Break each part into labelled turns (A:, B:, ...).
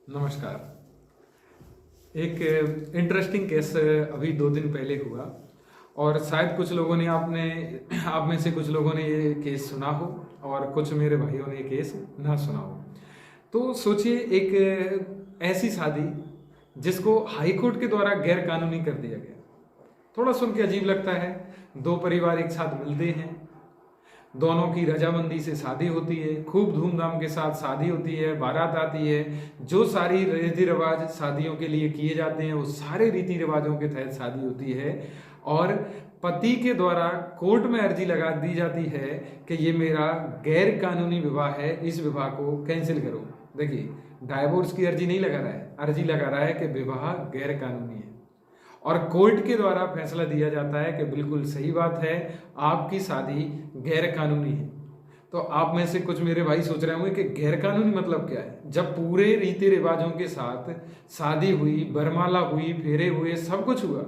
A: नमस्कार। एक interesting case अभी 2 दिन पहले हुआ और शायद कुछ लोगों ने आप में से कुछ लोगों ने ये केस सुना हो और कुछ मेरे भाइयों ने ये केस ना सुना हो। तो सोचिए, एक ऐसी शादी जिसको हाई कोर्ट के द्वारा गैर कानूनी कर दिया गया। थोड़ा सुन के अजीब लगता है। दो परिवार एक साथ मिलते हैं, दोनों की रजामंदी से शादी होती है, खूब धूमधाम के साथ शादी होती है, बारात आती है, जो सारी रीति रिवाज शादियों के लिए किए जाते हैं वो सारे रीति रिवाजों के तहत शादी होती है और पति के द्वारा कोर्ट में अर्जी लगा दी जाती है कि ये मेरा गैर कानूनी विवाह है, इस विवाह को कैंसिल करो। देखिए, डाइवोर्स की अर्जी नहीं लगा रहा है, अर्जी लगा रहा है कि विवाह गैर कानूनी है और कोर्ट के द्वारा फैसला दिया जाता है कि बिल्कुल सही बात है, आपकी शादी गैर कानूनी है। तो आप में से कुछ मेरे भाई सोच रहे होंगे कि गैर कानूनी मतलब क्या है। जब पूरे रीति रिवाजों के साथ शादी हुई, बरमाला हुई, फेरे हुए, सब कुछ हुआ,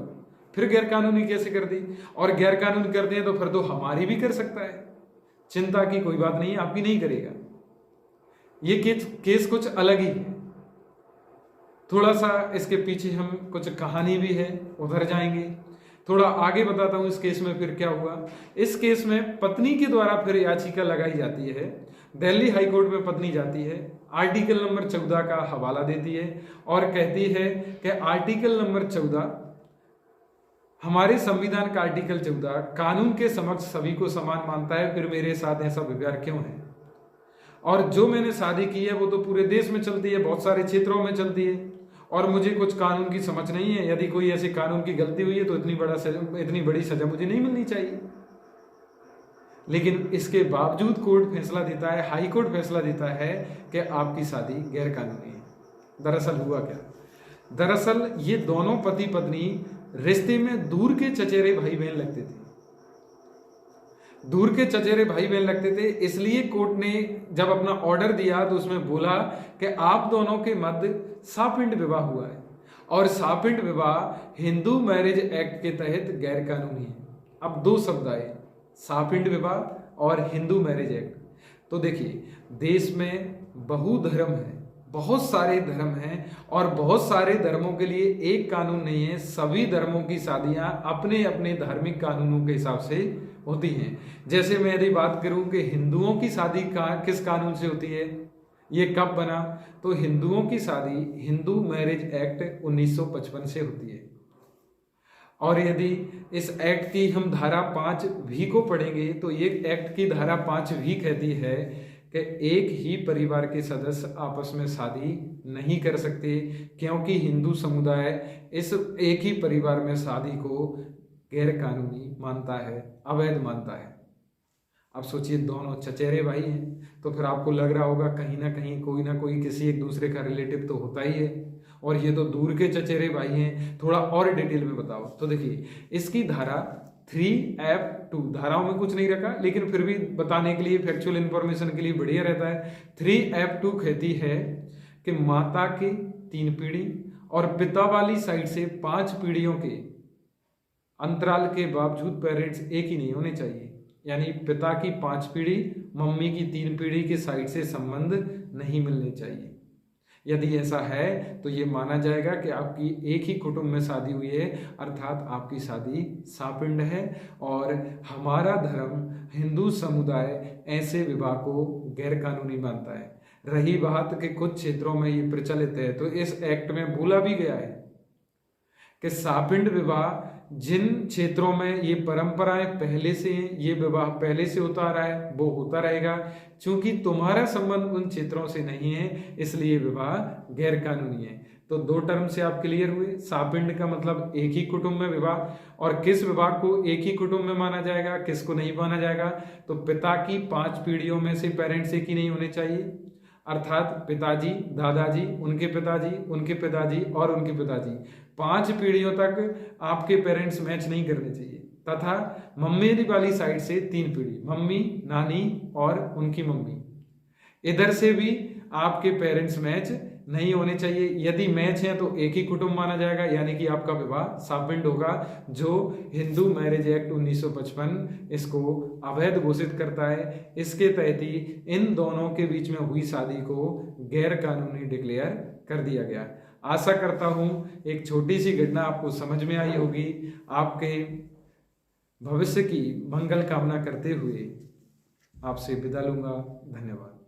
A: फिर गैर कानूनी कैसे कर दी? और गैर कानूनी कर दिए तो फिर तो हमारी भी कर सकता है। चिंता की कोई बात नहीं है, आपकी नहीं करेगा। ये केस कुछ अलग ही है। थोड़ा सा इसके पीछे हम कुछ कहानी भी है, उधर जाएंगे। थोड़ा आगे बताता हूं इस केस में फिर क्या हुआ। इस केस में पत्नी के द्वारा फिर याचिका लगाई जाती है। दिल्ली हाई कोर्ट में पत्नी जाती है, आर्टिकल नंबर 14 का हवाला देती है और कहती है कि आर्टिकल नंबर 14 हमारे संविधान का आर्टिकल 14 कानून के समक्ष सभी को समान मानता है, फिर मेरे साथ ऐसा व्यवहार क्यों है? और जो मैंने शादी की है वो तो पूरे देश में चलती है, बहुत सारे क्षेत्रों में चलती है और मुझे कुछ कानून की समझ नहीं है। यदि कोई ऐसी कानून की गलती हुई है तो इतनी बड़ी सजा मुझे नहीं मिलनी चाहिए। लेकिन इसके बावजूद कोर्ट फैसला देता है, हाई कोर्ट फैसला देता है कि आपकी शादी गैर कानूनी है। दरअसल हुआ क्या? दरअसल ये दोनों पति पत्नी रिश्ते में दूर के चचेरे भाई बहन लगते थे। दूर के चचेरे भाई बहन लगते थे, इसलिए कोर्ट ने जब अपना ऑर्डर दिया तो उसमें बोला कि आप दोनों के मध्य सापिंड विवाह हुआ है और सापिंड विवाह हिंदू मैरिज एक्ट के तहत गैर कानूनी है। अब दो शब्द आए, सापिंड विवाह और हिंदू मैरिज एक्ट। तो देखिए, देश में बहुधर्म है, बहुत सारे धर्म हैं और बहुत सारे धर्मों के लिए एक कानून नहीं है। सभी धर्मों की शादियां अपने अपने धार्मिक कानूनों के हिसाब से होती हैं। जैसे मैं यदि बात करूं कि हिंदुओं की शादी किस कानून से होती है, ये कब बना, तो हिंदुओं की शादी हिंदू मैरिज एक्ट 1955 से होती है। और यदि इस एक्ट की हम धारा 5V को पढ़ेंगे तो ये एक्ट की धारा 5V कहती है कि एक ही परिवार के सदस्य आपस में शादी नहीं कर सकते, क्योंकि हिंदू समुदाय इस एक ही परिवार में शादी को गैर कानूनी मानता है, अवैध मानता है। अब सोचिए, दोनों चचेरे भाई हैं तो फिर आपको लग रहा होगा कहीं ना कोई किसी एक दूसरे का रिलेटिव तो होता ही है, और ये तो दूर के चचेरे भाई हैं। थोड़ा और डिटेल में बताओ तो देखिए, इसकी धारा 3F2, धाराओं में कुछ नहीं रखा लेकिन फिर भी बताने के लिए, फैक्चुअल इंफॉर्मेशन के लिए बढ़िया रहता है। 3F2 कहती है कि माता की 3 पीढ़ी और पिता वाली साइड से 5 पीढ़ियों के अंतराल के बावजूद पेरेंट्स एक ही नहीं होने चाहिए। यानी पिता की 5 पीढ़ी, मम्मी की 3 पीढ़ी के साइड से संबंध नहीं मिलने चाहिए। यदि ऐसा है तो ये माना जाएगा कि आपकी एक ही कुटुंब में शादी हुई है, अर्थात आपकी शादी सापिंड है। और हमारा धर्म, हिंदू समुदाय ऐसे विवाह को गैर कानूनी मानता है। रही बात कि कुछ क्षेत्रों में ये प्रचलित है, तो इस एक्ट में बोला भी गया है कि सापिंड विवाह जिन क्षेत्रों में ये परंपराएं पहले से हैं, ये विवाह पहले से होता आ रहा है, वो होता रहेगा। क्योंकि तुम्हारा संबंध उन क्षेत्रों से नहीं है, इसलिए विवाह गैर कानूनी है। तो 2 टर्म से आप क्लियर हुए। सापिंड का मतलब एक ही कुटुंब में विवाह, और किस विवाह को एक ही कुटुंब में माना जाएगा, किसको नहीं माना जाएगा, तो पिता की 5 पीढ़ियों में से पेरेंट्स एक ही नहीं होने चाहिए, अर्थात पिताजी, दादाजी, उनके पिताजी, उनके पिताजी और उनके पिताजी, 5 पीढ़ियों तक आपके पेरेंट्स मैच नहीं करने चाहिए। तथा मम्मी वाली साइड से 3 पीढ़ी, मम्मी, नानी और उनकी मम्मी, इधर से भी आपके पेरेंट्स मैच नहीं होने चाहिए। यदि मैच है तो एक ही कुटुंब माना जाएगा, यानी कि आपका विवाह सापिंड होगा, जो हिंदू मैरिज एक्ट 1955 इसको अवैध घोषित करता है। इसके तहत ही इन दोनों के बीच में हुई शादी को गैर कानूनी डिक्लेयर कर दिया गया। आशा करता हूँ एक छोटी सी घटना आपको समझ में आई होगी। आपके भविष्य की मंगल कामना करते हुए आपसे विदा लूंगा। धन्यवाद।